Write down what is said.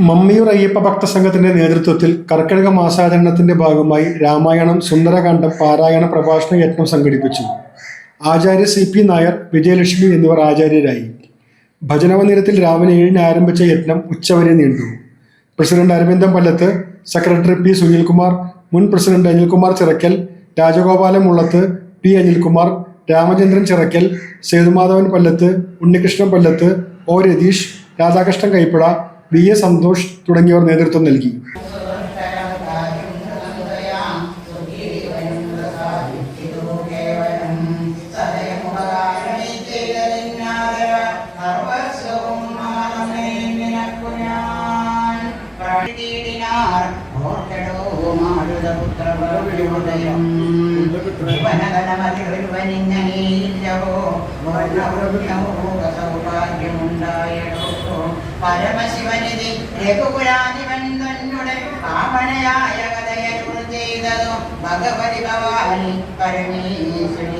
മമ്മിയൂർ അയ്യപ്പ ഭക്തസംഘത്തിന്റെ നേതൃത്വത്തിൽ കർക്കിടക മാസാചരണത്തിന്റെ ഭാഗമായി രാമായണം സുന്ദരകാന്ഡം പാരായണ പ്രഭാഷണ യജ്ഞം സംഘടിപ്പിച്ചു. ആചാര്യ CP നായർ, വിജയലക്ഷ്മി എന്നിവർ ആചാര്യരായി. ഭജനമന്ദിരത്തിൽ രാവിലെ 7-ന് ആരംഭിച്ച യജ്ഞം ഉച്ചവരെ നീണ്ടു. President Aravindan Pallath, secretary P Sunilkumar, മുൻ president Anilkumar Chirakkal, Rajagopalan Mullath, P Anilkumar, Ramachandran Chirakkal, Sethumadhavan Pallath, Unnikrishnan Pallath, O Ratheesh, Radhakrishnan Kaippada, BA Santhosh തുടങ്ങിയവർ നേതൃത്വം നൽകി. പരമശിവനിധി രഘുകുലാധിപൻ തന്നുടെ പാവനയായ കഥയരുൾ ചെയ്തതോ ഭഗവതി ഭവാനി പരമേശ്വരി.